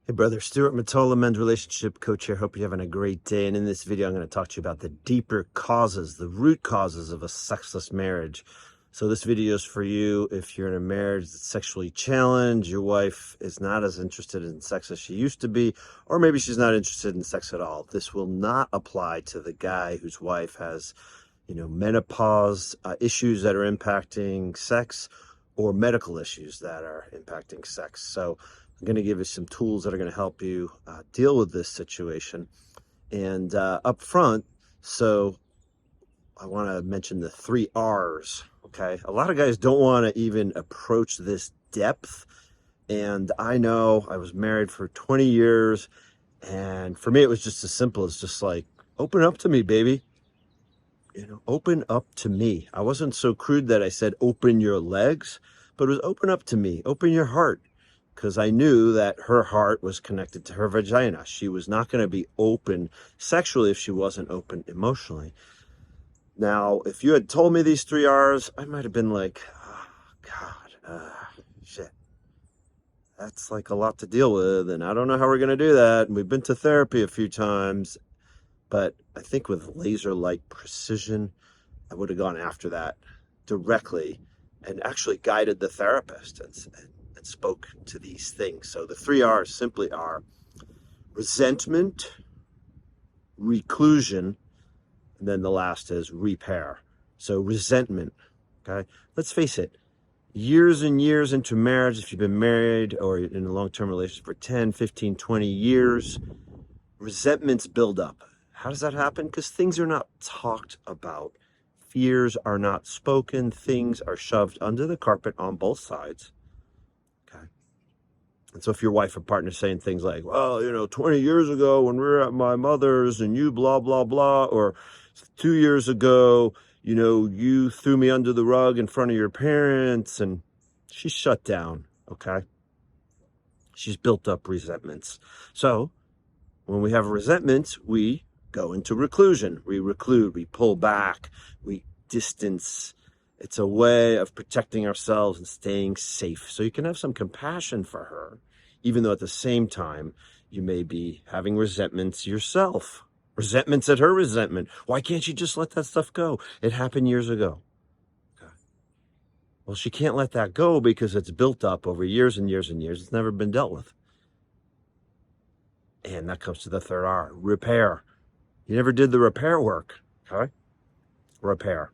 Hey brother, Stuart Matola, men's relationship coach here. Hope you're having a great day. And in this video, I'm going to talk to you about the deeper causes, the root causes of a sexless marriage. So this video is for you if you're in a marriage that's sexually challenged, your wife is not as interested in sex as she used to be, or maybe she's not interested in sex at all. This will not apply to the guy whose wife has, menopause issues that are impacting sex, or medical issues that are impacting sex. So I'm going to give you some tools that are going to help you deal with this situation. And up front, so I want to mention the 3 R's. Okay. A lot of guys don't want to even approach this depth. And I know I was married for 20 years. And for me, it was just as simple as just like, open up to me, baby. Open up to me. I wasn't so crude that I said, open your legs, but it was open up to me, open your heart. Because I knew that her heart was connected to her vagina. She was not going to be open sexually if she wasn't open emotionally. Now, if you had told me these 3 R's, I might have been like, oh, God, shit. That's like a lot to deal with, and I don't know how we're going to do that. And we've been to therapy a few times, but I think with laser-like precision, I would have gone after that directly and actually guided the therapist and spoke to these things. So the 3 R's simply are resentment, reclusion, and then the last is repair. So resentment, okay? Let's face it, years and years into marriage, if you've been married or in a long-term relationship for 10, 15, 20 years, resentments build up. How does that happen? Because things are not talked about. Fears are not spoken. Things are shoved under the carpet on both sides. And so if your wife or partner is saying things like, well, 20 years ago when we were at my mother's and you blah, blah, blah, or 2 years ago, you threw me under the rug in front of your parents, and she's shut down, okay? She's built up resentments. So when we have resentments, we go into reclusion. We reclude, we pull back, we distance. It's a way of protecting ourselves and staying safe. So you can have some compassion for her, even though at the same time, you may be having resentments yourself. Resentments at her resentment. Why can't you just let that stuff go? It happened years ago. Okay. Well, she can't let that go because it's built up over years and years and years. It's never been dealt with. And that comes to the 3rd R, repair. You never did the repair work, okay? Repair.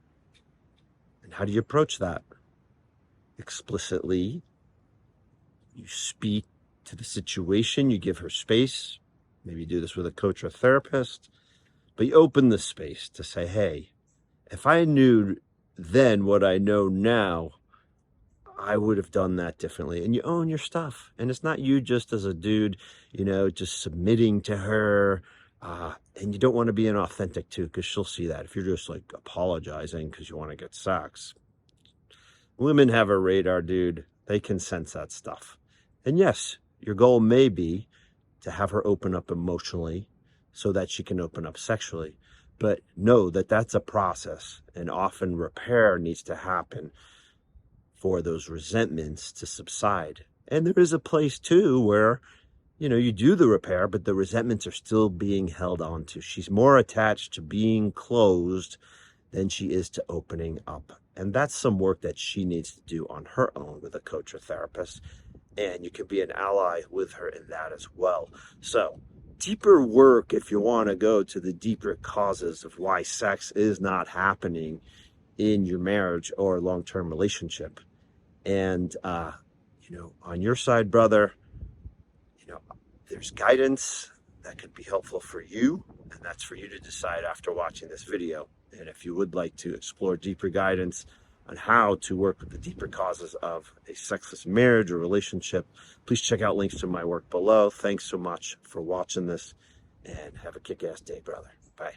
How do you approach that? Explicitly, you speak to the situation, you give her space. Maybe you do this with a coach or therapist, but you open the space to say, hey, if I knew then what I know now, I would have done that differently. And you own your stuff. And it's not you just as a dude, just submitting to her. And you don't want to be inauthentic too, because she'll see that. If you're just like apologizing because you want to get sex. Women have a radar, dude. They can sense that stuff. And yes, your goal may be to have her open up emotionally so that she can open up sexually. But know that that's a process, and often repair needs to happen for those resentments to subside. And there is a place too where you do the repair, but the resentments are still being held on to. She's more attached to being closed than she is to opening up. And that's some work that she needs to do on her own with a coach or therapist. And you can be an ally with her in that as well. So deeper work, if you want to go to the deeper causes of why sex is not happening in your marriage or long-term relationship. And, on your side, brother, there's guidance that could be helpful for you, and that's for you to decide after watching this video. And if you would like to explore deeper guidance on how to work with the deeper causes of a sexless marriage or relationship, please check out links to my work below. Thanks so much for watching this, and have a kick-ass day, brother. Bye.